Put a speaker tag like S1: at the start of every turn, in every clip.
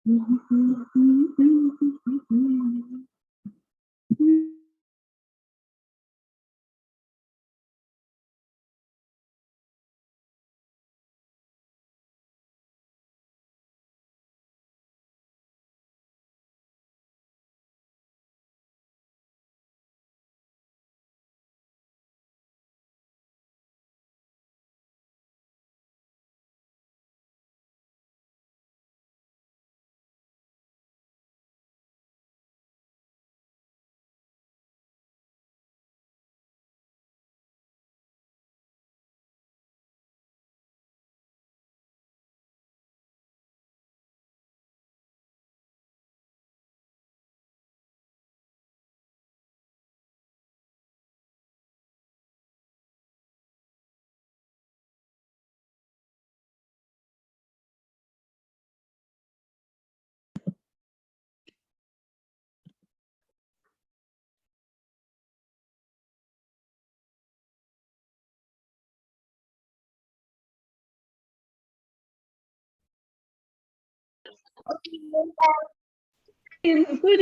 S1: Good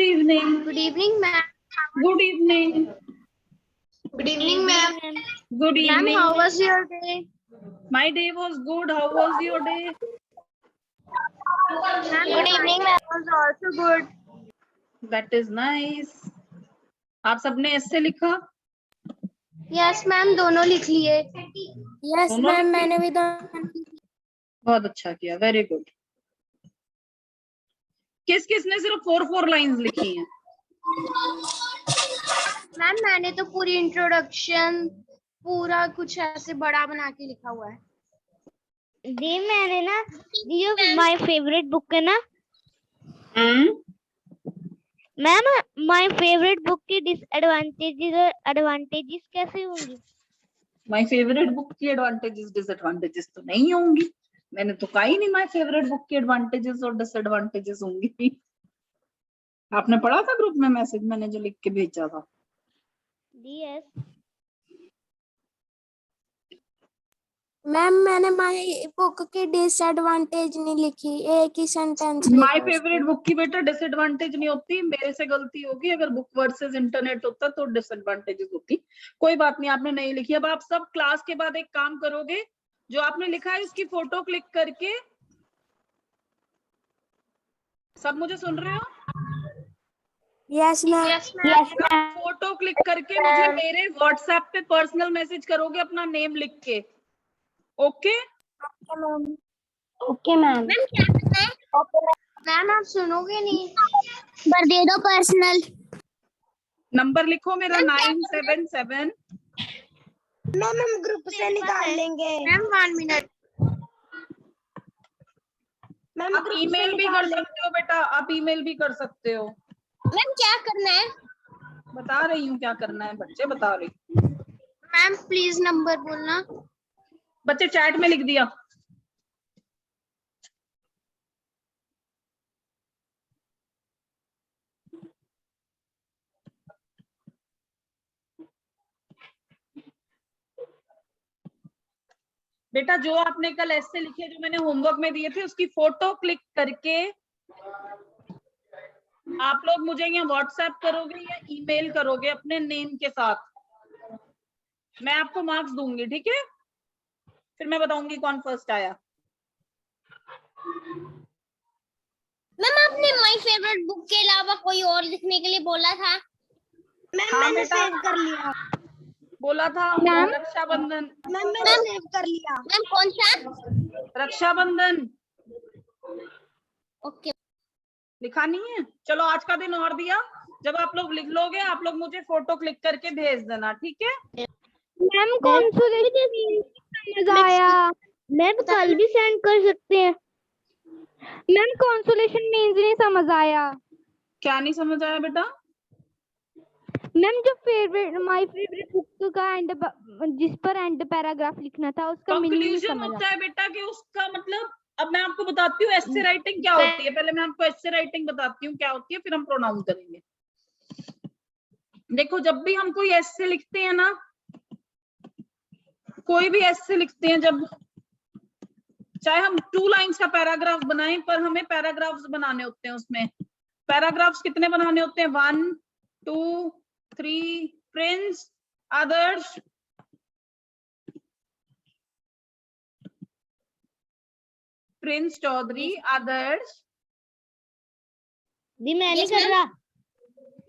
S1: evening.
S2: Good evening, ma'am.
S1: Good evening.
S2: Good evening, ma'am.
S1: Good
S2: Ma'am,
S1: evening.
S2: how was your day?
S1: My day was good. How was your day?
S2: Ma'am, good evening, ma'am. Was also good.
S1: That is nice. आप सबने ऐसे लिखा?
S2: Yes, ma'am. दोनों लिख लिए.
S3: Yes,
S1: दोनों
S3: ma'am.
S1: लिख लिए?
S3: मैंने भी तो.
S1: बहुत अच्छा किया. Very good. किस किसने सिर्फ 4 लाइंस लिखी हैं?
S2: मैम, मैंने तो पूरी इंट्रोडक्शन पूरा कुछ ऐसे बड़ा बना के लिखा हुआ है.
S3: दी मैंने ना ये माय फेवरेट बुक है ना मैम, माय फेवरेट बुक की डिसएडवांटेजेस और एडवांटेजेस कैसे होंगी?
S1: माय फेवरेट बुक की एडवांटेजेस डिसएडवांटेजेस तो नहीं होंगी. मैंने तो कहा ही नहीं माय फेवरेट बुक की एडवांटेजेस और डिसएडवांटेजेस होंगी. आपने पढ़ा था ग्रुप में मैसेज मैंने जो लिख के भेजा था?
S3: यस मैम, मैंने माय बुक की डिसएडवांटेज नहीं लिखी, एक ही सेंटेंस लिखा.
S1: माय फेवरेट बुक की बेटा डिसएडवांटेज नहीं होती. मेरे से गलती होगी. अगर बुक वर्सेस इंटरनेट होता तो डिसएडवांटेजेस होती. कोई बात नहीं, आपने नहीं लिखी. अब आप सब क्लास के बाद एक काम करोगे, जो आपने लिखा है उसकी फोटो क्लिक करके, सब मुझे सुन रहे हो?
S3: Yes ma'am.
S2: Yes, ma'am.
S1: Photo click करके मुझे मेरे व्हाट्सएप पे पर्सनल मैसेज करोगे अपना नेम लिख के. Okay
S3: okay ma'am.
S2: मैम, क्या करना है? मैम, आप सुनोगे नहीं.
S3: पर दे दो पर्सनल.
S1: नंबर लिखो मेरा 977.
S3: मैम, हम ग्रुप से निकाल लेंगे.
S2: Ma'am, 1 minute.
S3: मैम,
S1: आप ईमेल भी कर सकते हो बेटा. आप ईमेल भी कर सकते हो.
S2: मैम, क्या करना है?
S1: बता रही हूँ क्या करना है. बच्चे बता रही हूँ.
S2: मैम, प्लीज नंबर बोलना.
S1: बच्चे चैट में लिख दिया. बेटा जो आपने कल ऐसे लिखे जो मैंने होमवर्क में दिए थे उसकी फोटो क्लिक करके आप लोग मुझे यहाँ व्हाट्सएप करोगे या ईमेल करोगे अपने नेम के साथ. मैं आपको मार्क्स दूंगी. ठीक है? फिर मैं बताऊंगी कौन फर्स्ट आया.
S2: मैम, आपने माय फेवरेट बुक के अलावा कोई और लिखने के लिए बोला था.
S3: मैम,
S1: हाँ
S3: मैंने
S1: बेटा,
S3: सेव कर लिया.
S1: बोला था.
S3: मैम?
S1: रक्षाबंधन.
S3: मैम, मैंने सेव कर लिया.
S2: मैम, कौन सा?
S1: रक्षाबंधन
S2: ओके.
S1: लिखा नहीं है? चलो आज का दिन और दिया. जब आप लोग लिख लोगे आप लोग मुझे फोटो क्लिक करके भेज देना. ठीक है?
S3: मैम, कंसोलेशन समझ आया. मैम, कल भी सेंड कर सकते हैं. मैम, कंसोलेशन मींस नहीं समझ आया.
S1: क्या नहीं समझ आया बेटा?
S3: मैम, जो माय फेवरेट बुक का एंड, जिस पर एंड पैराग्राफ लिखना था उसका मीनिंग नहीं
S1: कंक्लूजन
S3: समझ
S1: होता
S3: आया.
S1: है बेटा कि उसका मतलब. अब मैं आपको बताती हूँ एस्से राइटिंग क्या होती है. पहले मैं आपको एस्से राइटिंग बताती हूँ क्या होती है, फिर हम प्रोनाउन करेंगे. देखो, जब भी हम कोई एस्से लिखते हैं ना, कोई भी एस्से लिखते हैं, जब चाहे हम 2 लाइंस का पैराग्राफ बनाएं, पर हमें पैराग्राफ्स बनाने होते हैं। उसमें पैराग्राफ्स कितने बनाने होते हैं? 1 2 3। प्रिंस, आदर्श, प्रिंस चौधरी, आदर्श।
S3: दी मैं नहीं कर रहा,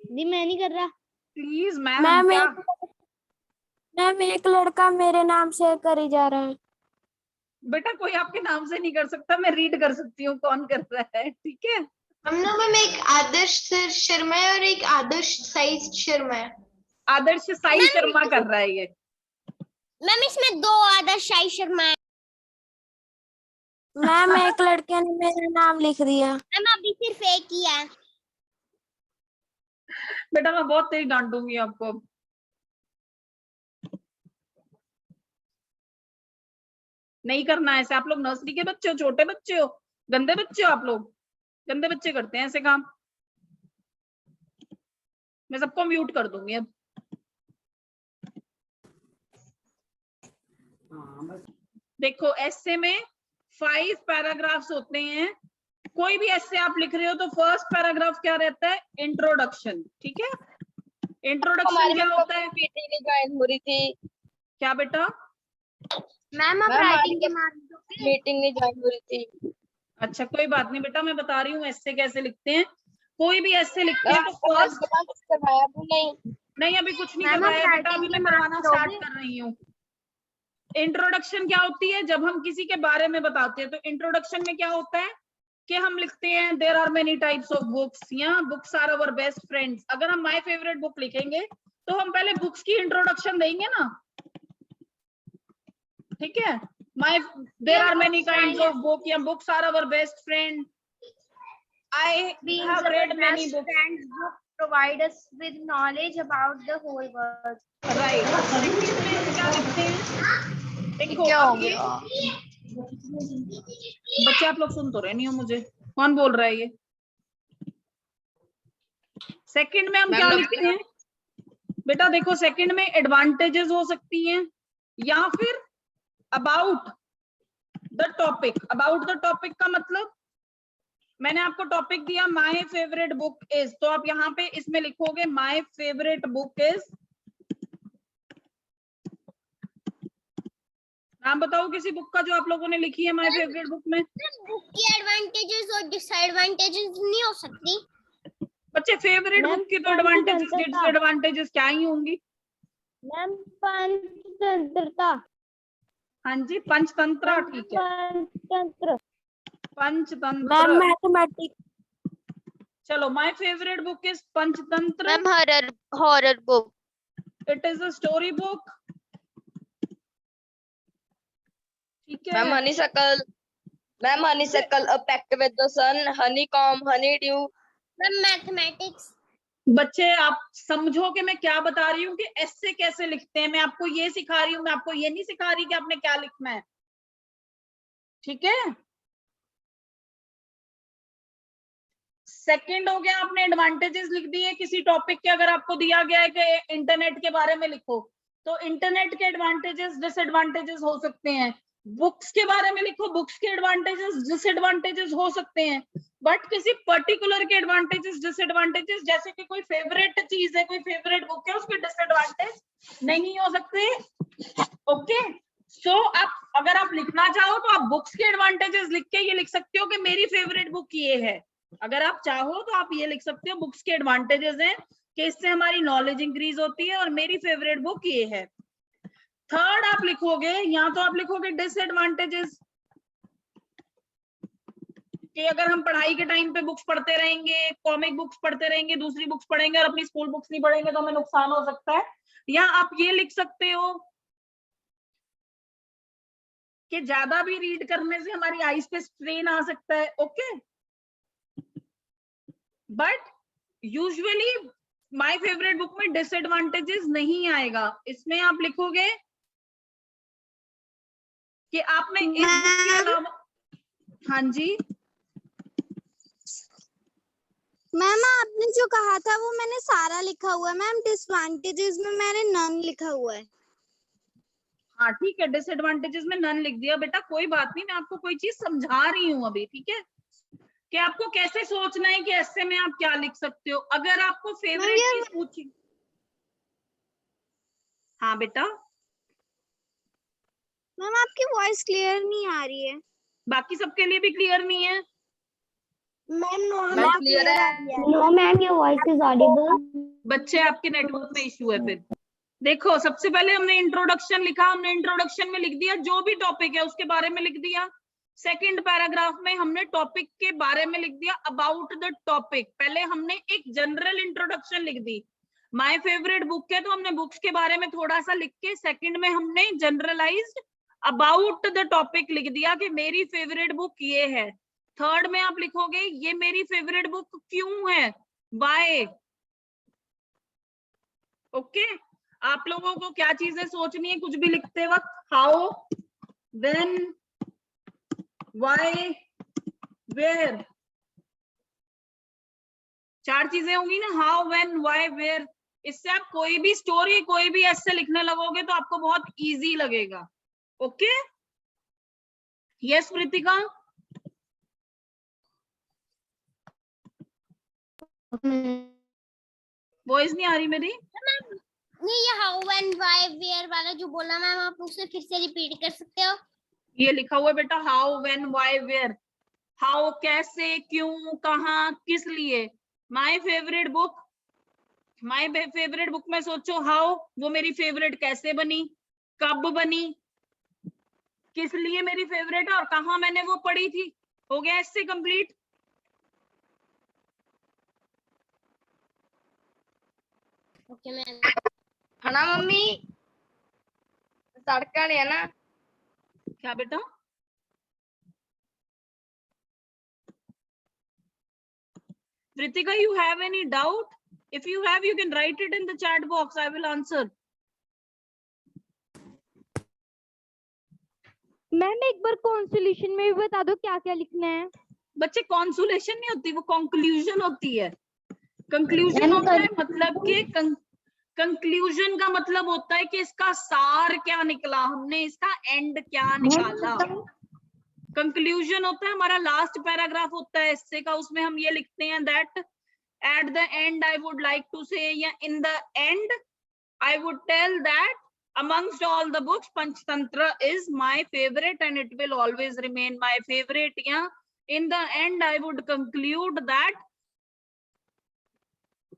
S3: दी मैं नहीं कर रहा।
S1: प्लीज मैम,
S4: मैम एक लड़का मेरे नाम से करी जा रहा है।
S1: बेटा कोई आपके नाम से नहीं कर सकता, मैं रीड कर सकती हूँ कौन कर रहा है, ठीक है?
S2: हमने मैम एक आदर्श शर्मा है और एक आदर्श साई शर्मा है।
S1: आदर्श साई शर्मा कर रहा है ये।
S2: मैम इसमें 2 आदर्श साई शर्मा है।
S4: मैम एक लड़के ने मेरा नाम लिख दिया।
S2: मैम अभी सिर्फ एक ही है।
S1: बेटा मैं बहुत तेज डांटूंगी आपको। नहीं करना ऐसे, आप लोग नर्सरी के बच्चे हो, छोटे बच्चे हो, गंदे बच्चे हो आप लोग। गंदे बच्चे करते हैं ऐसे काम। मैं सबको म्यूट कर दूंगी अब। देखो एस्से में 5 पैराग्राफ्स होते हैं। कोई भी एस्से आप लिख रहे हो तो फर्स्ट पैराग्राफ क्या रहता है? इंट्रोडक्शन, ठीक है? इंट्रोडक्शन क्या होता है?
S4: मीटिंग ज्वाइन हो रही थी।
S1: क्या बेटा?
S2: मैम अब राइटिंग के मार्क्स
S4: मीटिंग नहीं ज्वाइन हो रही थी।
S1: अच्छा कोई बात नहीं बेटा, मैं बता रही हूँ एस्से कैसे लिखते हैं। कोई भी एस्से लिखते हैं तो फर्स्ट,
S4: करवाया तो
S1: नहीं अभी कुछ नहीं
S2: मैम,
S1: करवाया
S2: आप
S1: बेटा, अभी
S2: writing
S1: मैं
S2: के
S1: करवाना
S2: marks
S1: स्टार्ट
S2: दोगे?
S1: कर रही हूँ। इंट्रोडक्शन क्या होती है? जब हम किसी के बारे में बताते हैं तो इंट्रोडक्शन में क्या होता है कि हम लिखते हैं there are many types of books, या books are our best friends. अगर हम माय फेवरेट बुक लिखेंगे तो हम पहले बुक्स की इंट्रोडक्शन देंगे ना, ठीक है? My there are many kinds of book, या books are our best friend, I have read many books,
S2: friends book provide us with knowledge about the whole world.
S1: Right. Second में क्या लिखते हैं? देखो अब ये बच्चे आप लोग सुन तो रहे नहीं हो मुझे, कौन बोल रहा है ये? सेकंड में हम क्या लिखते हैं बेटा? देखो सेकंड में एडवांटेजेस हो सकती हैं, या फिर about the topic. About the topic का मतलब, मैंने आपको टॉपिक दिया माय फेवरेट बुक इज, तो आप यहाँ पे इसमें लिखोगे माय फेवरेट बुक इज। नाम बताओ किसी बुक का जो आप लोगों ने लिखी है माय फेवरेट बुक में।
S2: बुक की एडवांटेजेस और डिसएडवांटेजेस नहीं हो सकती?
S1: बच्चे फेवरेट
S3: मैम,
S1: बुक की तो एडवांटेजेस
S3: पंचतंत्रता।
S1: डिसएडवांटेजेस क्या ही होंगी?
S3: मैम पंचतंत्रता।
S1: हाँ जी, पंचतंत्र, ठीक है,
S3: पंचतंत्र।
S1: पंचतंत्र।
S4: मैथमेटिक्स।
S1: चलो my favourite book is Panchatantra.
S4: Ma'am horror book.
S1: It is a story book, ठीक है?
S4: Ma'am honeysuckle a pact with the sun, honeycomb, honeydew.
S2: Ma'am mathematics.
S1: बच्चे आप समझो कि मैं क्या बता रही हूँ कि ऐसे कैसे लिखते हैं। मैं आपको ये सिखा रही हूँ, मैं आपको ये नहीं सिखा रही कि आपने क्या लिखना है, ठीक है? सेकंड हो गया, आपने एडवांटेजेस लिख दिए किसी टॉपिक के। अगर आपको दिया गया है कि इंटरनेट के बारे में लिखो, तो इंटरनेट के एडवांटेजेस डिसएडवांटेजेस हो सकते हैं। बुक्स के बारे में लिखो, बुक्स के एडवांटेजेस डिसएडवांटेजेस हो सकते हैं। बट किसी पर्टिकुलर के एडवांटेजेस डिसएडवांटेजेस, जैसे कि कोई फेवरेट चीज है, कोई फेवरेट बुक है, उसके डिसएडवांटेज नहीं हो सकते। ओके, सो आप अगर आप लिखना चाहो तो आप बुक्स के एडवांटेजेस लिख के ये लिख सकते हो कि मेरी फेवरेट बुक ये है। अगर आप चाहो तो आप ये लिख सकते हो बुक्स के एडवांटेजेस हैं कि इससे हमारी नॉलेज इंक्रीज होती है, और मेरी फेवरेट बुक ये है। थर्ड आप लिखोगे, या तो आप लिखोगे डिसएडवांटेजेस, कि अगर हम पढ़ाई के टाइम पे बुक्स पढ़ते रहेंगे, कॉमिक बुक्स पढ़ते रहेंगे, दूसरी बुक्स पढ़ेंगे और अपनी स्कूल बुक्स नहीं पढ़ेंगे तो हमें नुकसान हो सकता है। या आप ये लिख सकते हो कि ज्यादा भी रीड करने से हमारी आईज पे स्ट्रेन आ सकता है। Okay, but usually my favourite book में डिसएडवांटेजेस नहीं आएगा। इसमें आप लिखोगे कि आपने इस बुक के अलावा, हाँ जी
S5: मैम आपने जो कहा था वो मैंने सारा लिखा हुआ है मैम। डिसएडवांटेजेस में मैंने नन लिखा हुआ है।
S1: हाँ ठीक है, डिसएडवांटेजेस में नन लिख दिया बेटा, कोई बात नहीं, मैं आपको कोई चीज समझा रही हूँ अभी, ठीक है, कि आपको कैसे सोचना है कि ऐसे में आप क्या लिख सकते हो। अगर आपको फेवरेट चीज पूछी, हाँ बेटा,
S5: मैम आपकी वॉइस क्लियर नहीं आ रही है।
S1: बाकी सबके लिए भी क्लियर नहीं है?
S5: मैम नो
S4: मैम
S5: हमें
S4: क्लियर
S5: क्लियर
S4: है।
S5: आ रही है।
S3: No ma'am, your voice is audible.
S1: बच्चे आपके नेटवर्क में इश्यू है फिर। देखो सबसे पहले हमने इंट्रोडक्शन लिखा, हमने इंट्रोडक्शन में लिख दिया जो भी टॉपिक है उसके बारे में लिख दिया। सेकंड पैराग्राफ में हमने टॉपिक के बारे में लिख दिया, अबाउट द टॉपिक। पहले हमने एक जनरल इंट्रोडक्शन लिख दी, माय फेवरेट बुक है तो हमने बुक्स के बारे में थोड़ा सा लिख के सेकंड में हमने जनरलाइज्ड अबाउट द टॉपिक लिख दिया कि मेरी फेवरेट बुक ये है। थर्ड में आप लिखोगे ये मेरी फेवरेट बुक क्यों है, वाई। ओके, आप लोगों को क्या चीजें सोचनी है कुछ भी लिखते वक्त, हाउ, व्हेन, व्हाई, वेयर, चार चीजें होंगी ना, हाउ, व्हेन, व्हाई, वेयर। इससे आप कोई भी स्टोरी, कोई भी ऐसे लिखने लगोगे तो आपको बहुत इजी लगेगा। Okay, yes Pritika? वॉइस नहीं आ रही मेरी?
S2: नहीं, ये हाउ एंड व्हाई वेयर वाला जो बोला मैम, आप उसे फिर से रिपीट कर सकते हो?
S1: ये लिखा हुआ है बेटा, how, when, why, where. How कैसे, क्यों, कहाँ, किस लिए। My favourite book, my favourite book में सोचो हाउ, वो मेरी फेवरेट कैसे बनी, कब बनी, किस लिए मेरी फेवरेट है और कहाँ मैंने वो पढ़ी थी। हो गया इससे कंप्लीट।
S2: Okay ma'am.
S4: है ना मम्मी? तड़का नहीं है ना?
S1: क्या बेटा? Ritika, you have any doubt? If you have, you can write it in the chat box. I will answer.
S3: Ma'am एक बार कॉन्सोलेशन में भी बता दो क्या क्या लिखना है।
S1: बच्चे कॉन्सुलेशन नहीं होती, वो कंक्लूजन होती है। कंक्लूजन होता है मतलब कि कंक्लूजन का मतलब होता है कि इसका सार क्या निकला, हमने इसका एंड क्या निकाला। कंक्लूजन होता है हमारा लास्ट पैराग्राफ होता है एस्से का, उसमें हम ये लिखते हैं that at the end I would like to say, या in the end I would tell that amongst all the books Panchtantra is my favorite and it will always remain my favorite. Yeah, in the end I would conclude that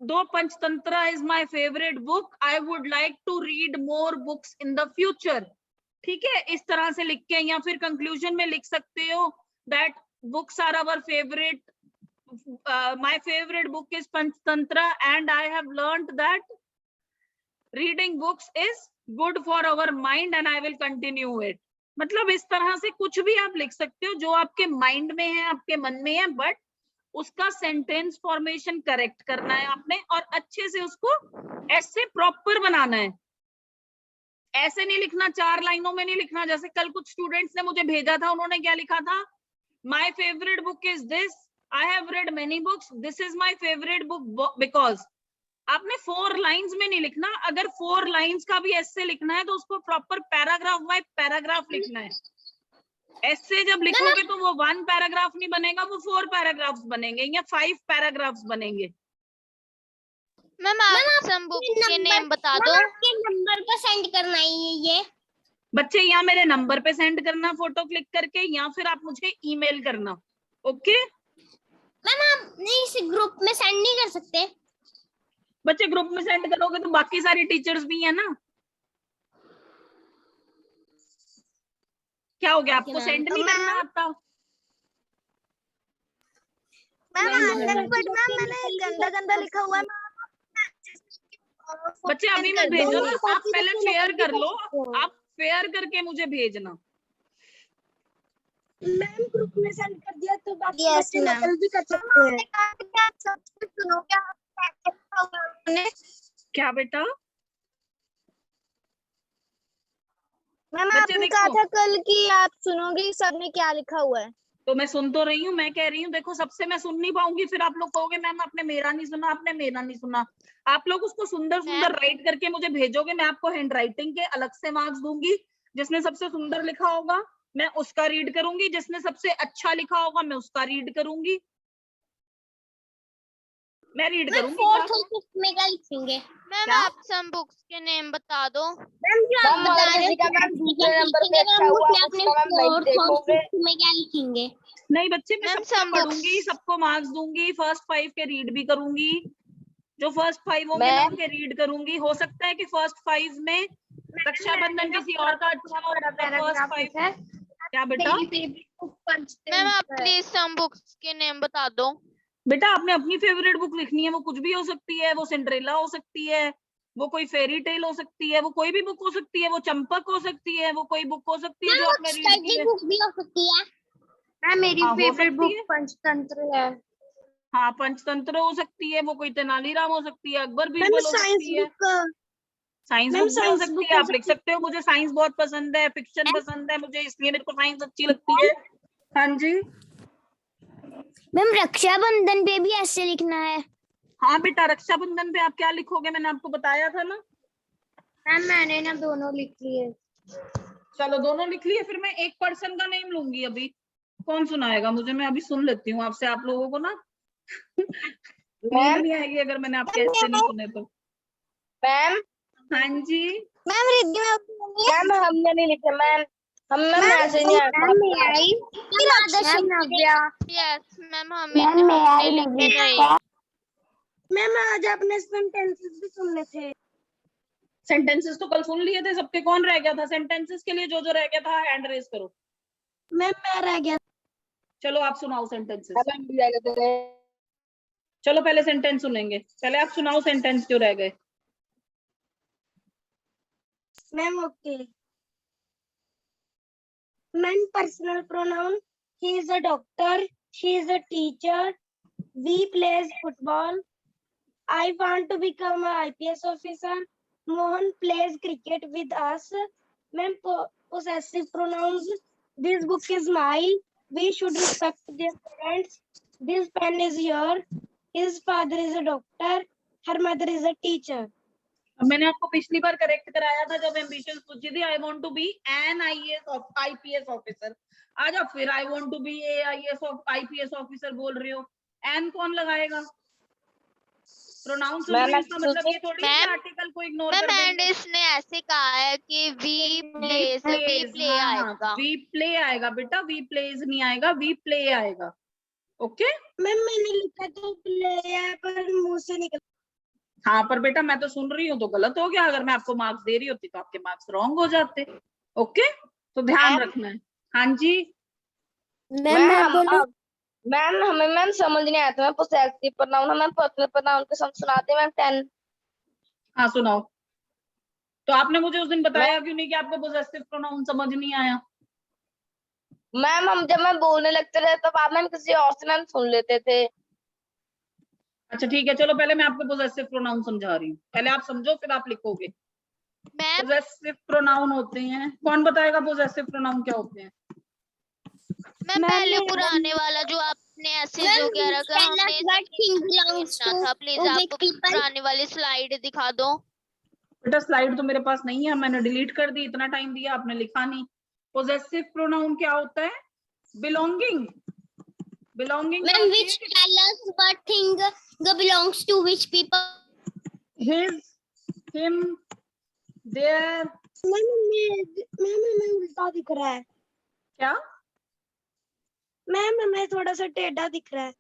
S1: though Panchtantra is my favorite book, I would like to read more books in the future. ठीक है, इस तरह से लिख के, या फिर conclusion में लिख सकते हो that books are our favourite, my favorite book is Panchtantra and I have learned that reading books is good for our mind and I will continue it. मतलब इस तरह से कुछ भी आप लिख सकते हो जो आपके माइंड में है, आपके मन में है, बट उसका सेंटेंस फॉर्मेशन करेक्ट करना है आपने और अच्छे से उसको ऐसे प्रॉपर बनाना है। ऐसे नहीं लिखना, 4 लाइनों में नहीं लिखना। जैसे कल कुछ स्टूडेंट्स ने मुझे भेजा था, उन्होंने क्या लिखा था, my favourite book is this, I have read many books, this is my favourite book because. आपने 4 लाइंस में नहीं लिखना। अगर 4 लाइंस का भी ऐसे लिखना है तो उसको प्रॉपर पैराग्राफ बाय पैराग्राफ लिखना है। ऐसे जब लिखोगे तो वो 1 पैराग्राफ नहीं बनेगा, वो 4 पैराग्राफ्स बनेंगे या 5 पैराग्राफ्स बनेंगे।
S2: मैम आप सम बुक्स के नेम बता दो। आपके नंबर पर सेंड करना है ये
S1: बच्चे या मेरे नंबर पे सेंड करना फोटो क्लिक करके, या फिर आप मुझे ईमेल करना। ओके
S2: मैम, आप नहीं इसे ग्रुप में सेंड नहीं कर सकते?
S1: बच्चे ग्रुप में सेंड करोगे तो बाकी सारी टीचर्स भी है ना। क्या हो गया, आपको सेंड नहीं करना आता?
S5: मैम मैंने गंदा गंदा लिखा हुआ है।
S1: बच्चे अभी मैं भेजो ना, आप पहले शेयर कर लो, आप शेयर करके मुझे भेजना।
S5: मैम ग्रुप में सेंड कर दिया तो बाकी बच्चे नकल भी कर सकते हैं।
S1: क्या बेटा?
S5: मैम
S1: बच्चे
S5: आपने कहा
S1: देखो,
S5: था कल कि आप सुनोगे सबने क्या लिखा हुआ है।
S1: तो मैं सुन तो रही हूँ, मैं कह रही हूँ देखो सबसे मैं सुन नहीं पाऊंगी, फिर आप लोग कहोगे मैम आपने मेरा नहीं सुना, आपने मेरा नहीं सुना। आप लोग उसको सुंदर सुंदर राइट करके मुझे भेजोगे, मैं आपको हैंड राइटिंग के अलग से मार्क्स दूंगी। जिसने सबसे सुंदर लिखा होगा मैं उसका रीड करूंगी, जिसने सबसे अच्छा लिखा होगा मैं उसका रीड करूंगी। मैं रीड करूंगी
S2: फोर्थ
S1: क्या?
S2: और फिफ्थ में क्या लिखेंगे? मैम
S1: क्या?
S2: आप सम बुक्स के नेम बता दो।
S4: मैम अगर किसी का मैम दूसरे नंबर पे अच्छा हुआ उसका मैम नहीं देखोगे।
S2: में क्या लिखेंगे?
S1: नहीं बच्चे, मैं
S2: मैम,
S1: सबका
S2: some
S1: पढ़ूंगी,
S2: books।
S1: सबको मार्क्स दूंगी, फर्स्ट 5 के रीड भी करूंगी। जो फर्स्ट 5 होंगे मैं
S4: मैम
S1: उनके रीड करूंगी। हो सकता है कि फर्स्ट 5 में रक्षाबंधन किसी और का अच्छा हो, फर्स्ट 5। क्या बेटा?
S2: मैम आप प्लीज सम बुक्स के नेम बता दो।
S1: बेटा आपने अपनी फेवरेट बुक लिखनी है, वो कुछ भी हो सकती है, वो सिंड्रेला हो सकती है, वो कोई फेरी टेल हो सकती है, वो कोई भी बुक हो सकती है, वो चंपक हो सकती है, वो कोई बुक हो सकती है जो आपने रीड की है।
S2: बुक भी हो सकती है।
S3: मैम मेरी
S1: हाँ, हो
S3: फेवरेट
S1: सकती
S3: बुक
S1: है।
S3: पंचतंत्र है।
S1: हाँ, पंचतंत्र हो सकती है, वो कोई तेनालीराम हो सकती है, अकबर बीरबल हो सकती है। साइंस
S5: मैम,
S1: बुक भी हो
S5: साइंस
S1: सकती
S5: बुक
S1: है,
S5: हो
S1: आप लिख सकते हो मुझे साइंस बहुत पसंद है, फिक्शन पसंद है मुझे, इसलिए मेरे को साइंस अच्छी लगती है। हाँ जी।
S3: मैम रक्षाबंधन पे भी ऐसे लिखना है।
S1: हाँ बेटा, रक्षाबंधन पे आप क्या लिखोगे, मैंने आपको बताया था ना।
S3: मैम मैंने ना दोनों लिख लिए।
S1: चलो दोनों लिख लिए, फिर मैं एक पर्सन का नेम लूंगी अभी। कौन सुनाएगा मुझे? मैं अभी सुन लेती हूँ आपसे, आप लोगों को ना नींद
S4: मैम
S1: नहीं आएगी अगर मैंने आपके ऐसे नहीं सुने तो।
S4: मैम
S1: हाँ जी।
S5: मैम रिद्धि
S4: मैम हमने नहीं लिखे मैम, हम मैम ऐसे नहीं आया।
S2: यस मैम हमने लिखे नहीं।
S5: मैम आज आपने सेंटेंसेस भी सुनने थे।
S1: सेंटेंसेस तो कल सुन लिए थे सबके, कौन रह गया था सेंटेंसेस के लिए? जो जो रह गया था हैंड रेज करो।
S5: मैम मैं रह गया।
S1: चलो आप सुनाओ सेंटेंसेस।
S4: मैम भी जाएगा तेरे।
S1: चलो पहले सेंटेंस सुनेंगे, पहले आप सुनाओ सेंटेंस जो रह गए।
S5: Ma'am okay. Ma'am personal pronoun, he is a doctor, she is a teacher, we plays football, I want to become a IPS officer. Mohan plays cricket with us. Ma'am, possessive pronouns. This book is mine. We should respect their parents. This pen is here. His father is a doctor. Her mother is a teacher.
S1: अब मैंने आपको पिछली बार correct कराया था जब ambitions पूछी थी, I want to be an IPS officer. आज आप फिर I want to be a IPS officer बोल रहे हो। एन कौन लगाएगा? प्रोनाउन सुन रही हूँ, इसका मतलब ये थोड़ी है कि आर्टिकल को इग्नोर कर
S2: मैम एंड
S1: देंगे।
S2: इसने ऐसे कहा है कि वी प्ले आएगा।
S1: वी प्ले आएगा बेटा, वी प्लेज नहीं आएगा, वी प्ले आएगा। ओके।
S5: मैम मैंने लिखा तो प्ले पर मुंह से निकल।
S1: हाँ पर बेटा मैं तो सुन रही हूँ तो गलत हो गया, अगर मैं आपको मार्क्स दे रही होती तो आपके मार्क्स रॉन्ग हो जाते। ओके, तो ध्यान रखना है। हाँ जी।
S4: मैम हमें मैम समझ नहीं आया था। मैम पोसेसिव प्रोनाउन हमें पर्सनल प्रोनाउन के साथ सुनाते मैम 10।
S1: हाँ सुनाओ। तो आपने मुझे उस दिन बताया क्यों नहीं कि आपको पोजेसिव प्रोनाउन समझ नहीं आया?
S4: मैम हम जब मैं बोलने लगते थे तब आप मैम किसी और से मैम सुन लेते थे।
S1: अच्छा ठीक है, चलो पहले मैं आपको पोजेसिव प्रोनाउन समझा रही हूँ, पहले आप समझो फिर आप लिखोगे।
S2: मैम
S1: पोजेसिव प्रोनाउन होते हैं, कौन बताएगा पोजेसिव प्रोनाउन क्या होते हैं?
S2: मैम पहले पुराने वाला जो आपने ऐसे जो कह रखा हमने लिखना था, प्लीज आप पुराने वाली स्लाइड दिखा दो।
S1: बेटा स्लाइड तो मेरे पास नहीं है, मैंने डिलीट कर दी, इतना टाइम दिया आपने लिखा नहीं। पोजेसिव प्रोनाउन क्या होता है? Belonging. Belonging
S2: ma'am which tell us what thing belongs to which people.
S1: his, him, their।
S5: Ma'am हमें उल्टा दिख रहा है।
S1: क्या?
S5: मैम हमें थोड़ा सा टेढ़ा दिख रहा है।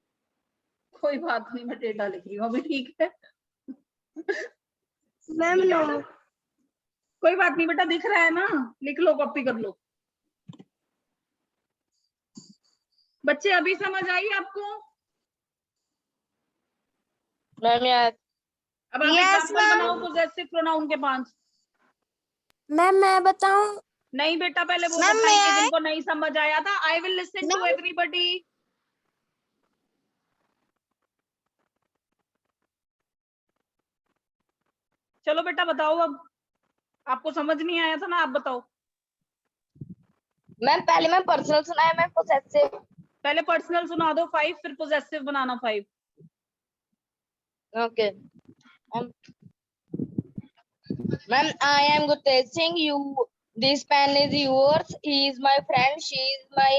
S1: कोई बात नहीं, मैं टेढ़ा लिख रही हूँ अभी, ठीक है।
S5: Ma'am no.
S1: कोई बात नहीं बेटा, दिख रहा है ना, लिख लो, कॉपी कर लो। बच्चे अभी समझ आई आपको?
S4: मैम यार
S1: अब आप एग्जांपल बनाओ पोजेसिव प्रोनाउन के 5।
S5: मैम मैं बताऊं?
S1: नहीं बेटा, पहले वो
S5: मैम,
S1: बताएंगे
S5: मैं-
S1: जिनको नहीं समझ आया था। I will listen to everybody. चलो बेटा बताओ, अब आपको समझ नहीं आया था ना, आप बताओ।
S4: मैम पहले मैं पर्सनल सुनाया मैम पोसेसिव।
S1: पहले पर्सनल सुना दो 5, फिर possessive banana 5।
S4: Okay ma'am I am good sing you This pen is yours. He is my friend. She is my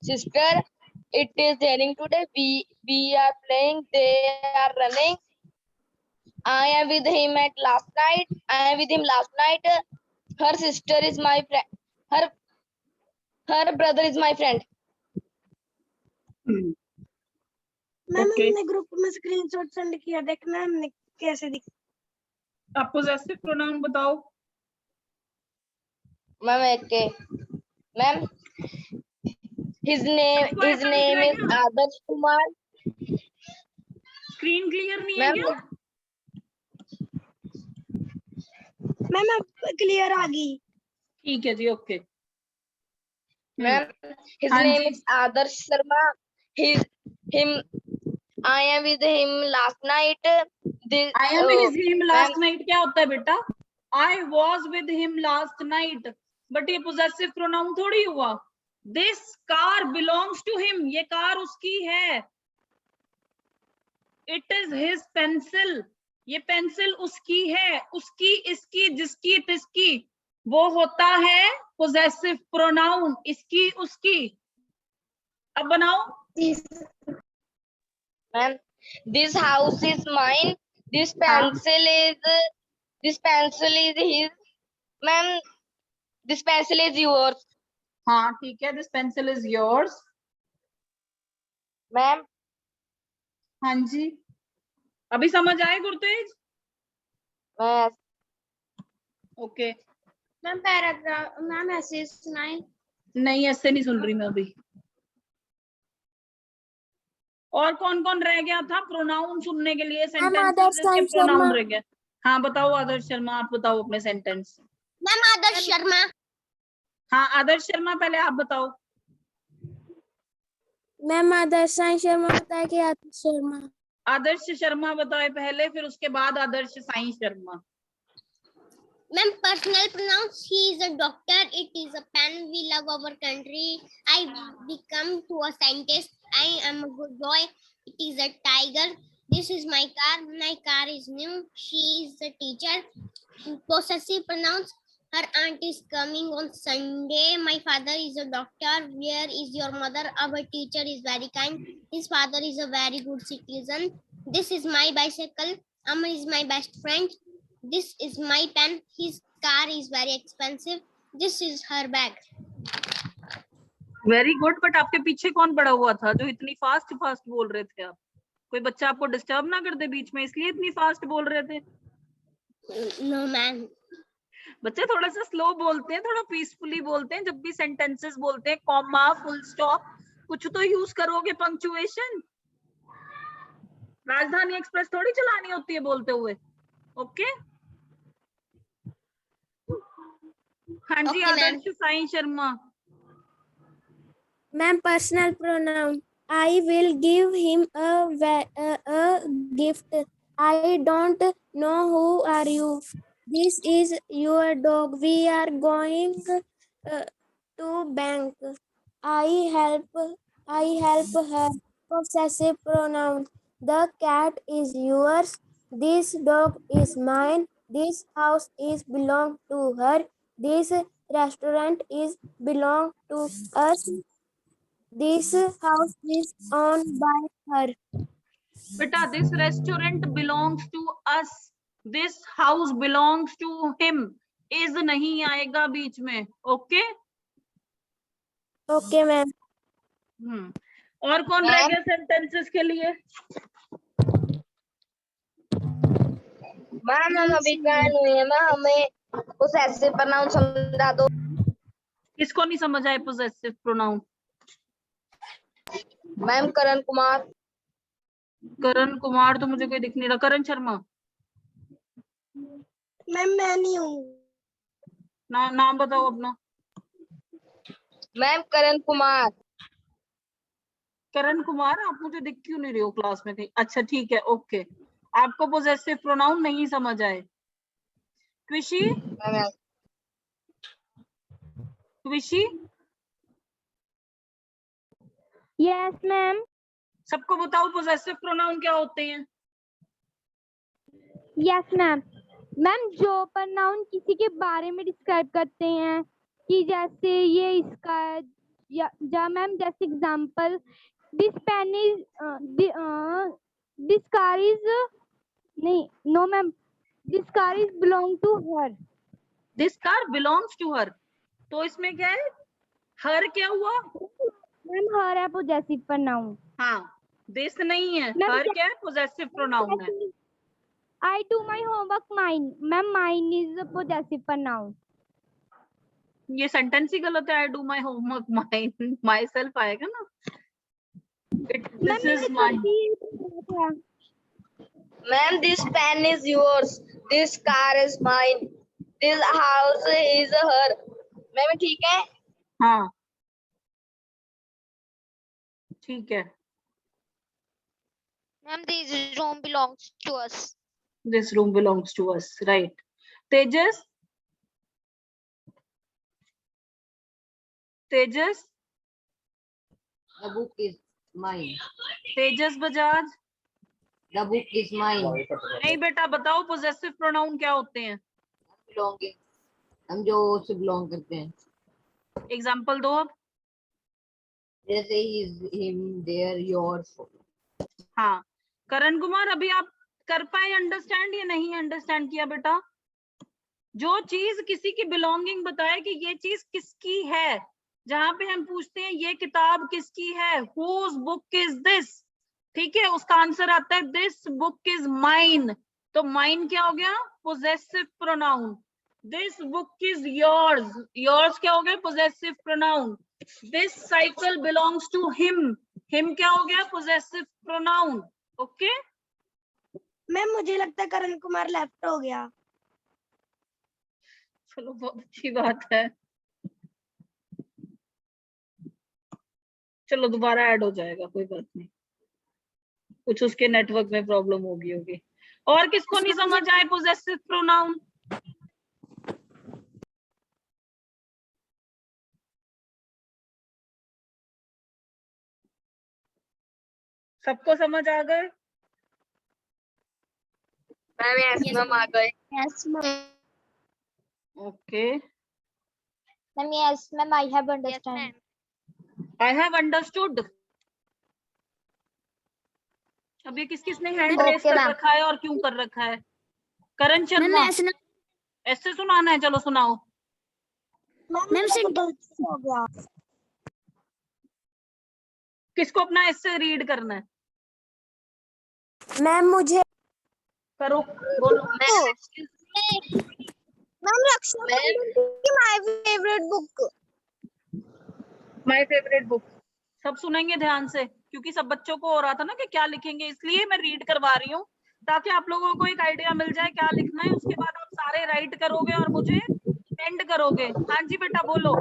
S4: sister. It is raining today. We are playing. They are running. I am with him at last night. I am with him last night. Her sister is my friend. Her brother is my friend.
S5: Ma'am
S1: Okay.
S5: हमने group में screenshot send किया, देखना हमने कैसे दिख।
S1: आप possessive pronoun बताओ।
S4: Ma'am, okay. Ma'am, his name
S1: इसको ऐसा दिख रहा है
S4: is
S1: क्या?
S4: Adarsh Kumar.
S1: स्क्रीन क्लियर नहीं है
S4: Ma'am,
S1: क्या?
S5: मैम अब क्लियर आ गई।
S1: ठीक है जी, ओके।
S4: ma'am, his
S1: हाँ
S4: name
S1: जी।
S4: is Adarsh Sharma. I am with him last night.
S1: I am with him last
S4: ma'am,
S1: night क्या होता है बेटा? I was with him last night, but ये possessive pronoun थोड़ी हुआ। This car belongs to him, ये car उसकी है। It is his pencil, ये पेंसिल उसकी है। उसकी, इसकी, जिसकी, तिसकी, वो होता है possessive pronoun। इसकी, उसकी। अब बनाओ।
S4: ma'am, this house is mine. This
S1: हाँ।
S4: pencil is his. Ma'am, this pencil is yours.
S1: हाँ ठीक है, this pencil is yours।
S4: Ma'am,
S1: हाँ जी, अभी समझ आए Gurtej?
S4: yes.
S1: Okay.
S5: Ma'am paragraph, ma'am ऐसे सुनाए।
S1: नहीं ऐसे नहीं सुन रही मैं अभी। और कौन कौन रह गया था प्रोनाउन सुनने के लिए? सेंटेंसेस के प्रोनाउन रह गया। हाँ बताओ आदर्श शर्मा, आप बताओ अपने सेंटेंस।
S5: मैम आदर्श शर्मा।
S1: हाँ आदर्श शर्मा, पहले आप बताओ।
S3: मैम आदर्श शर्मा बताया कि आदर्श शर्मा।
S1: आदर्श शर्मा बताए पहले, फिर उसके बाद Adarsh Sai Sharma.
S5: Ma'am, personal pronouns. He is a doctor. It is a pen. We love our country. I become to a scientist. I am a good boy. It is a tiger. This is my car. My car is new. She is a teacher. Possessive pronouns. Her aunt is coming on Sunday. My father is a doctor. Where is your mother? Our teacher is very kind. His father is a very good citizen. This is my bicycle. Amar is my best friend. This is my pen. His car is very expensive. This is her bag.
S1: Very good. But आपके पीछे कौन पड़ा हुआ था जो इतनी fast fast बोल रहे थे? आप, कोई बच्चा आपको डिस्टर्ब ना कर दे बीच में, इसलिए इतनी फास्ट बोल रहे थे?
S5: No, man.
S1: बच्चे थोड़ा सा स्लो बोलते हैं, थोड़ा पीसफुली बोलते हैं। जब भी सेंटेंसेस बोलते हैं, कॉमा, फुल स्टॉप, कुछ तो यूज करोगे, पंक्चुएशन। राजधानी एक्सप्रेस थोड़ी चलानी होती है बोलते हुए। ओके हाँ जी।
S5: Okay, ma'am.
S1: Adarsh Sai Sharma.
S3: Ma'am personal pronoun. I will give him a gift. I don't know who are you. This is your dog. We are going to bank. I help her. Possessive pronoun. The cat is yours. This dog is mine. This house is belong to her. This restaurant is belong to us. This house is owned by her.
S1: बेटा, this restaurant belongs to us, this house belongs to him, is नहीं आएगा बीच में। Okay
S3: Okay, ma'am.
S1: और कौन रह गया sentences के लिए?
S4: मैम हम अभी ज्वाइन हुए हैं। मैम हमें possessive pronoun समझा दो।
S1: किसको नहीं समझ आए possessive pronoun?
S4: Ma'am Karan Kumar.
S1: Karan Kumar तो मुझे कोई दिख नहीं रहा। करण शर्मा,
S5: मैम मैं नहीं हूँ।
S1: नाम बताओ अपना।
S4: मैम करण कुमार।
S1: करण कुमार, आप मुझे दिख क्यों नहीं रहे हो क्लास में कहीं? अच्छा ठीक है, ओके। आपको पोजेसिव प्रोनाउन नहीं समझ आए। क्विशी, क्विशी,
S3: Yes, ma'am.
S1: सबको बताओ पोजेसिव प्रोनाउन क्या होते हैं?
S3: Yes, ma'am. मैम जो pronoun किसी के बारे में डिस्क्राइब करते हैं,
S6: कि जैसे ये इसका है या मैम जैसे example this pen is this car is नहीं no ma'am this car is belong to her.
S1: This car belongs to her, तो इसमें क्या है, हर क्या हुआ,
S6: मैम हर है पोजेसिव प्रोनाउन।
S1: हाँ दिस नहीं है,
S6: मैम
S1: हर क्या है, पोजेसिव प्रोनाउन है।
S6: I do my homework mine, ma'am mine is possessive pronoun.
S1: ये सेंटेंस ही गलत है, I do my homework mine, my self आएगा ना, this is my.
S4: Ma'am, this pen is yours. This car is mine. This house is her. Ma'am ठीक है?
S1: हाँ ठीक है,
S2: Ma'am, this room belongs to us.
S1: this room belongs to us, right? Tejas, Tejas,
S7: The book is mine.
S1: Tejas Bajaj.
S7: The book is mine.
S1: नहीं बेटा बताओ possessive pronoun क्या होते हैं,
S7: Belonging. हम जो उससे बिलोंग करते हैं,
S1: एग्जाम्पल दो अब।
S7: जैसे his, him, their, yours.
S1: हाँ करण कुमार, अभी आप कर पाए अंडरस्टैंड या नहीं अंडरस्टैंड किया बेटा? जो चीज किसी की बिलोंगिंग बताए कि ये चीज किसकी है, जहां पे हम पूछते हैं ये किताब किसकी है, whose book is this, ठीक है, उसका आंसर आता है दिस बुक इज माइन, तो माइन क्या हो गया, possessive pronoun. This book is yours, yours क्या हो गया, possessive pronoun. This cycle belongs to him, him क्या हो गया, पोजेसिव प्रोनाउन। ओके
S5: मैम मुझे लगता है करण कुमार लेफ्ट हो गया।
S1: चलो बहुत अच्छी बात है, चलो दोबारा ऐड हो जाएगा, कोई बात नहीं, कुछ उसके नेटवर्क में प्रॉब्लम होगी। और किसको नहीं समझ आए पोजेसिव प्रोनाउन? सबको समझ आ गए?
S4: मैम yes मैम आ गए।
S3: Yes, ma'am.
S1: Okay,
S3: Ma'am, yes, ma'am, I have
S2: Yes,
S3: understand.
S2: ma'am.
S1: I have understood. अब ये किस किसने हैंड रेस
S3: Okay,
S1: कर
S3: ma'am.
S1: रखा है और क्यों कर रखा है? करण
S3: Ma'am,
S1: शर्मा,
S3: ऐसे ना
S1: ऐसे सुनाना है, चलो सुनाओ।
S5: मैम से गलती हो गया।
S1: किसको अपना ऐसे रीड करना है?
S5: मैम मुझे
S1: करो, बोलो।
S5: मैम रक्षा की my favourite book.
S1: My favourite book, सब सुनेंगे ध्यान से, क्योंकि सब बच्चों को हो रहा था ना कि क्या लिखेंगे, इसलिए मैं रीड करवा रही हूँ ताकि आप लोगों को एक आइडिया मिल जाए क्या लिखना है। उसके बाद आप सारे राइट करोगे और मुझे सेंड करोगे। हाँ जी बेटा बोलो।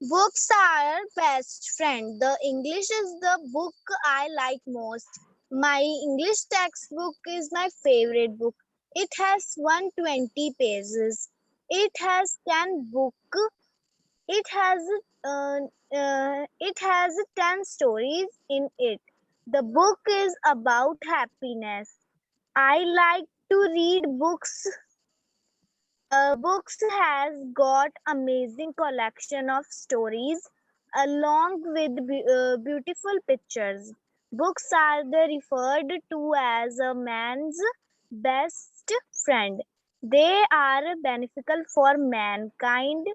S5: Books are best friend. The English is the book I like most. My English textbook is my favorite book. It has 120 pages. It has 10 book. It has 10 stories in it. The book is about happiness. I like to read books. Books has got amazing collection of stories along with beautiful pictures. Books are referred to as a man's best friend. They are beneficial for mankind.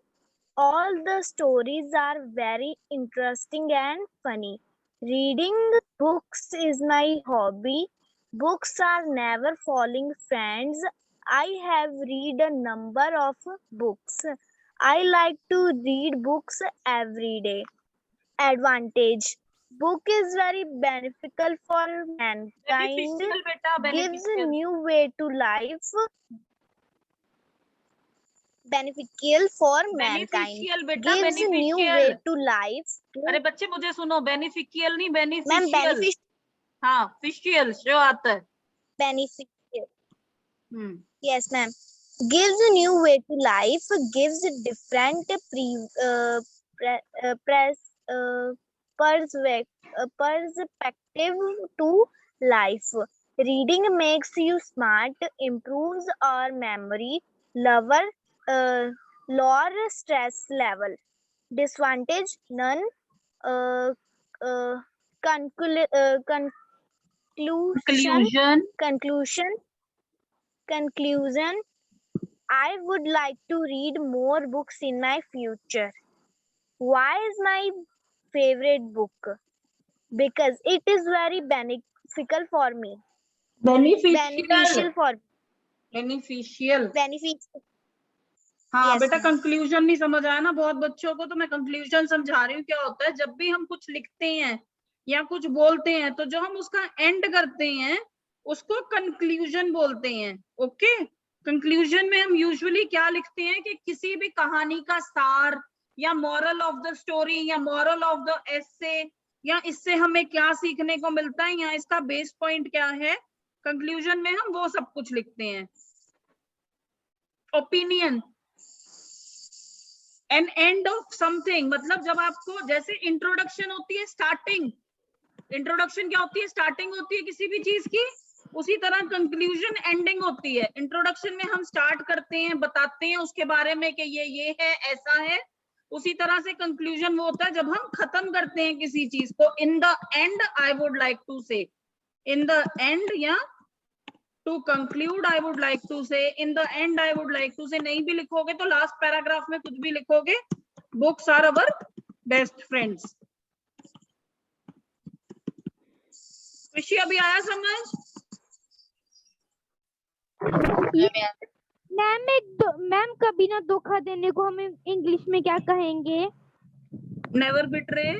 S5: All the stories are very interesting and funny. Reading books is my hobby. Books are never falling friends. I have read a number of books. I like to read books every day. Advantage. Book is very beneficial for mankind.
S1: Beneficial बेटा,
S5: Gives a
S1: beneficial.
S5: new way to life. Beneficial for mankind.
S1: Beneficial बेटा,
S5: Gives a new way
S1: beneficial.
S5: to life.
S1: अरे बच्चे मुझे सुनो, beneficial नहीं,
S5: Ma'am,
S1: beneficial. हाँ fiscal जो आता है।
S5: beneficial.
S1: Hmm,
S5: Yes, ma'am. Gives a new way to life. Gives a different perspective to life. Reading makes you smart, improves our memory,
S8: lower lower stress level. Disadvantage none. Uh,
S1: Conclusion.
S8: Conclusion. I would like to read more books in my future. Why is my favorite book? Because it is very beneficial for me. Beneficial for
S1: beneficial
S8: beneficial.
S1: हाँ
S8: Yes,
S1: बेटा
S8: ma'am.
S1: Conclusion नहीं समझ आया ना बहुत बच्चों को, तो मैं कंक्लूजन समझा रही हूँ। क्या होता है जब भी हम कुछ लिखते हैं या कुछ बोलते हैं, तो जो हम उसका एंड करते हैं उसको कंक्लूजन बोलते हैं। ओके, कंक्लूजन में हम यूजुअली क्या लिखते हैं कि किसी भी कहानी का सार या मॉरल ऑफ द स्टोरी या मॉरल ऑफ द एसे, या इससे हमें क्या सीखने को मिलता है या इसका बेस पॉइंट क्या है, कंक्लूजन में हम वो सब कुछ लिखते हैं। Opinion, an end of something, मतलब जब आपको जैसे इंट्रोडक्शन होती है, स्टार्टिंग, इंट्रोडक्शन क्या होती है, स्टार्टिंग होती है किसी भी चीज की, उसी तरह कंक्लूजन एंडिंग होती है। इंट्रोडक्शन में हम स्टार्ट करते हैं, बताते हैं उसके बारे में कि ये है, ऐसा है। उसी तरह से कंक्लूजन वो होता है जब हम खत्म करते हैं किसी चीज को। In the end I would like to say, in the end, या to conclude I would like to say, in the end I would like to say नहीं भी लिखोगे तो लास्ट पैराग्राफ में कुछ भी लिखोगे, books are our best friends. Khushi अभी आया समझ?
S6: मैम कभी ना धोखा देने को हमें इंग्लिश में क्या कहेंगे?
S1: Never betray.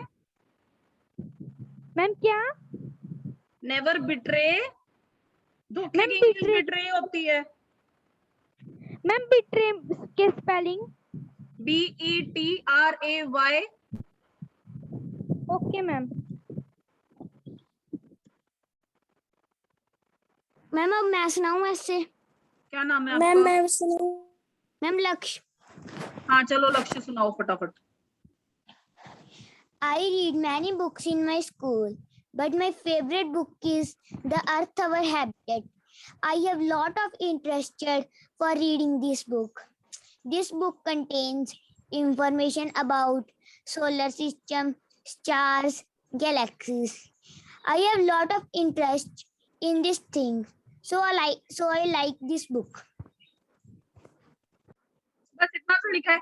S6: मैम क्या?
S1: नेवर बिट्रे, धोखे
S6: मैम
S1: की इंग्लिश
S6: betray-
S1: बिट्रे होती है।
S6: मैम बिट्रे के spelling?
S1: BETRAY।
S6: Okay ma'am.
S3: Ma'am अब मैं सुनाऊं ऐसे?
S1: क्या नाम है
S3: मैम
S1: आपका?
S3: मैं सुनाऊं? मैम लक्ष्य।
S1: हाँ चलो लक्ष्य सुनाओ फटाफट।
S3: I read many books in my school, but my favorite book is The Earth Our Habitat. I have lot of interest for reading this book. This book contains information about solar system, stars, galaxies. I have lot of interest in this thing, so I like this book.
S1: बस इतना सा लिखा है,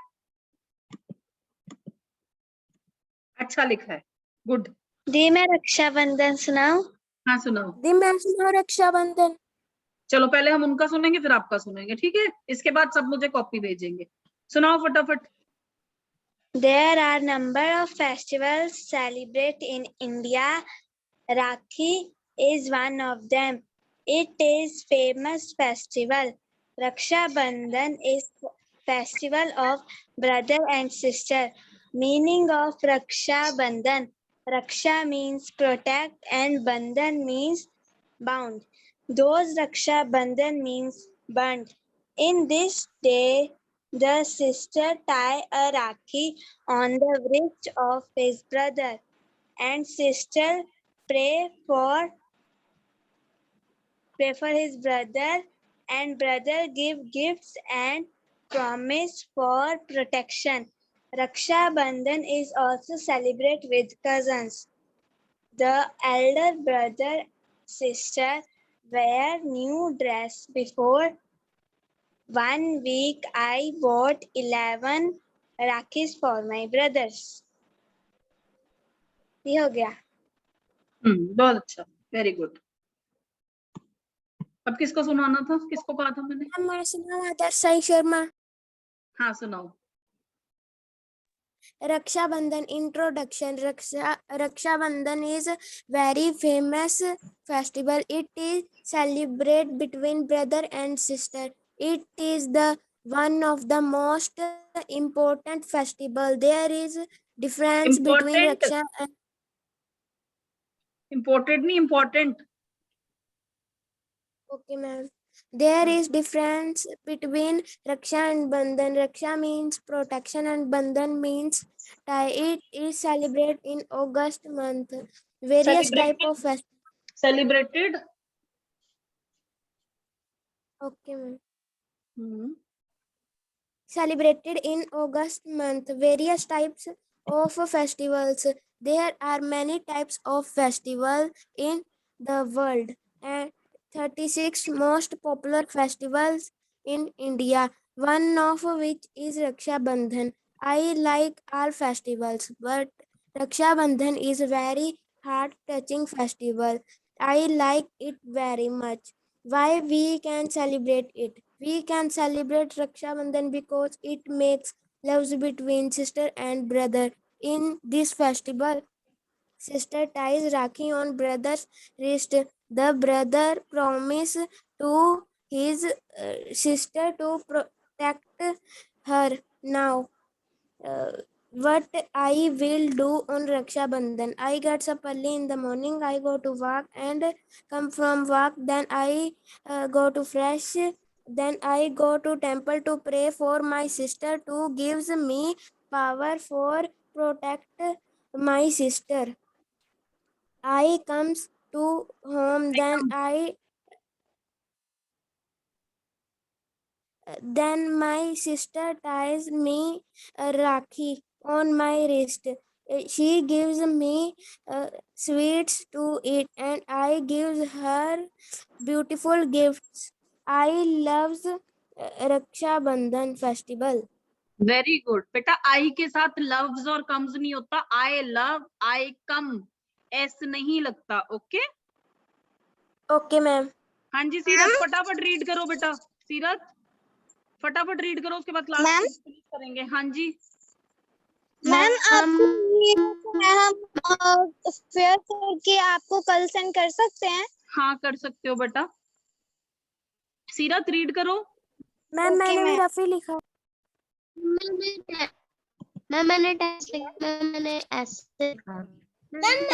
S1: अच्छा लिखा है, good.
S8: दी मैं रक्षाबंधन सुनाऊं?
S1: हाँ सुनाओ।
S3: दी मैं सुनाऊं रक्षाबंधन?
S1: चलो पहले हम उनका सुनेंगे फिर आपका सुनेंगे, ठीक है? इसके बाद सब मुझे कॉपी भेजेंगे। सुनाओ फटाफट।
S8: There are number of festivals celebrated in India. Rakhi is one of them. It is famous festival. Raksha Bandhan is festival of brother and sister. Meaning of Raksha Bandhan. Raksha means protect and Bandhan means bound. Those Raksha Bandhan means bond. In this day, the sister tie a rakhi on the wrist of his brother, and sister pray for his brother, and brother give gifts and promise for protection. Raksha Bandhan is also celebrated with cousins. The elder brother sister wear new dress. Before 1 week I bought 11 Rakhis for my brothers. ये हो गया।
S1: बहुत अच्छा, very good. अब किसको सुनाना था, किसको कहा था मैंने?
S3: मैं सुनाऊं आदर्श साई शर्मा?
S1: हाँ सुनाओ।
S3: Rakshabandhan introduction. Rakshabandhan is very famous festival. It is celebrated between brother and sister. It is the one of the most important festival. There is difference between
S1: Important.
S3: Raksha and
S1: Important नहीं, important.
S3: okay ma'am. There is difference between Raksha and Bandhan. Raksha means protection and Bandhan means tie. It is celebrated in August month. Various type of festivals.
S1: Celebrated.
S3: Okay, ma'am. celebrated in August month. Various types of festivals. There are many types of festivals in the world, and 36 most popular festivals in India, one of which is Raksha Bandhan. I like all festivals, but Raksha Bandhan is a very heart-touching festival. I like it very much. Why we can celebrate it? We can celebrate Raksha Bandhan because it makes loves between sister and brother. In this festival, sister ties Rakhi on brother's wrist. The brother promises to his sister to protect her. Now, what I will do on Raksha Bandhan. I get up early in the morning. I go to work and come from work. Then I go to fresh. Then I go to temple to pray for my sister to gives me power for protect my sister. I comes to home. Then my sister ties me a Rakhi on my wrist. She gives me sweets to eat and I gives her beautiful gifts. I loves Raksha Bandhan festival.
S1: Very good बेटा, आई के साथ loves और comes नहीं होता, I love I कम ऐसे नहीं लगता। Okay
S3: Okay, ma'am.
S1: हाँ जी सीरत, फटाफट रीड करो बेटा। सीरत फटाफट रीड करो, उसके बाद क्लास करेंगे। हाँ जी
S8: मैम हम फेयर करके आपको कल सेंड कर सकते हैं?
S1: हाँ कर सकते हो बेटा। सीरत रीड करो।
S3: मैम मैंने भी रफी लिखा।
S2: मैंने टेस्ट लिखा, मैंने ऐसे लिखा।
S5: मैम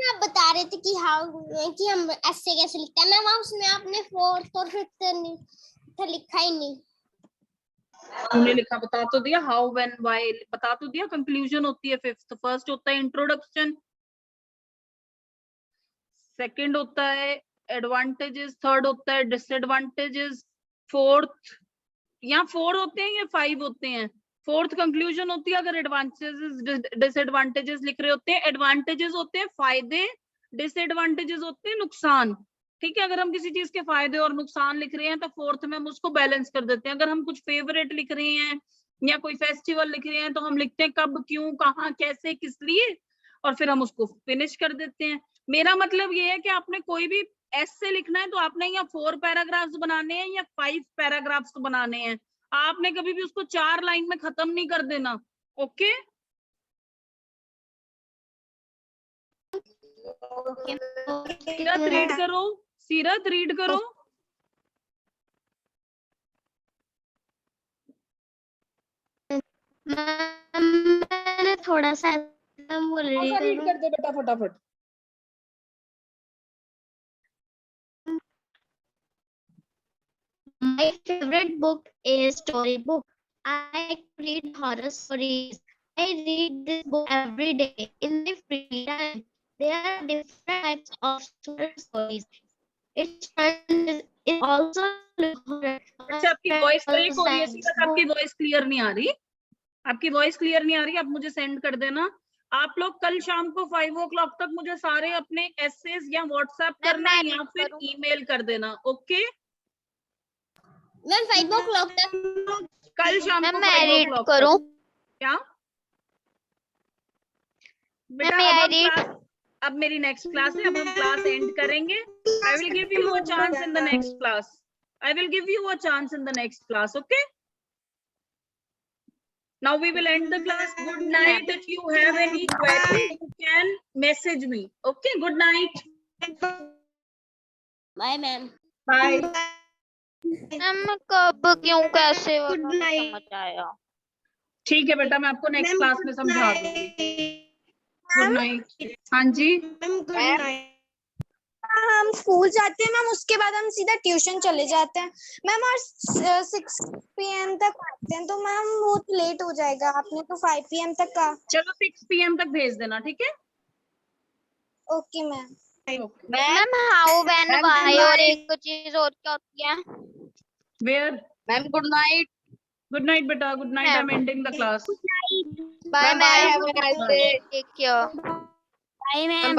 S5: आप बता रहे थे कि हम ऐसे कैसे लिखते हैं। मैम उसमें आपने फोर्थ और फिफ्थ लिखा ही नहीं।
S1: हमने लिखा, बता तो दिया, हाउ व्हेन व्हाई बता तो दिया। कंक्लूजन होती है फिफ्थ। फर्स्ट होता है इंट्रोडक्शन, सेकंड होता है एडवांटेजेस, थर्ड होता है डिसएडवांटेजेस, फोर्थ या 4 होते हैं या 5 होते हैं। फोर्थ कंक्लूजन होती है अगर एडवांटेजेस डिसएडवांटेजेस लिख रहे होते हैं। एडवांटेजेस होते हैं फायदे, डिसएडवांटेजेस होते हैं नुकसान। ठीक है, अगर हम किसी चीज के फायदे और नुकसान लिख रहे हैं तो फोर्थ में हम उसको बैलेंस कर देते हैं। अगर हम कुछ फेवरेट लिख रहे हैं या कोई फेस्टिवल लिख रहे हैं तो हम लिखते हैं कब, क्यों, कहाँ, कैसे, किस लिए, और फिर हम उसको फिनिश कर देते हैं। मेरा मतलब ये है कि आपने कोई भी ऐसे लिखना है तो आपने या 4 पैराग्राफ्स बनाने हैं या 5 पैराग्राफ्स बनाने हैं। आपने कभी भी उसको 4 लाइन में खत्म नहीं कर देना। ओके सीरत रीड करो, सीरत रीड करो।
S2: मैंने थोड़ा सा
S1: रीड कर दे बेटा फटाफट।
S2: My favorite book is storybook. I read horror stories. I read this book every day in my free time. There are different types of stories. It's fun. It also horror.
S1: अच्छा आपकी voice break हो रही है सीरत, आपकी voice clear नहीं आ रही, आपकी वॉइस क्लियर नहीं आ रही। आप मुझे सेंड कर देना। आप लोग कल शाम को 5 o'clock तक मुझे सारे अपने एसेस या व्हाट्सएप करना या फिर ईमेल कर देना। ओके
S5: मैम 5 o'clock तक
S1: कल शाम को
S2: मैं
S1: 5
S2: रीड
S1: o'clock
S2: करूं?
S1: क्या बेटा? अब मेरी नेक्स्ट क्लास है, अब हम क्लास एंड करेंगे। I will give you a chance in the next class. I will give you a chance in the next class, okay? Now we will end the class. Good night. If you have any query, you can message me. Okay, good night.
S5: Bye ma'am.
S1: Bye.
S2: Ma'am कब, क्यों, कैसे समझ आया?
S1: ठीक है बेटा, मैं आपको नेक्स्ट क्लास में समझा दूंगी। Good night. हाँ जी
S8: हम स्कूल जाते हैं मैम, उसके बाद हम सीधा ट्यूशन चले जाते हैं मैम, और 6 PM तक आते हैं तो मैम बहुत लेट हो जाएगा। आपने तो 5 PM तक का।
S1: चलो 6 PM तक भेज देना, ठीक है?
S8: Okay ma'am.
S2: Ma'am how when why और एक चीज और क्या होती है?
S1: Where
S4: ma'am good night.
S1: Good night, beta. Good night. I'm ending the class.
S4: Bye,
S1: Bye.
S4: have a nice day.
S2: Take care.
S3: Bye, ma'am.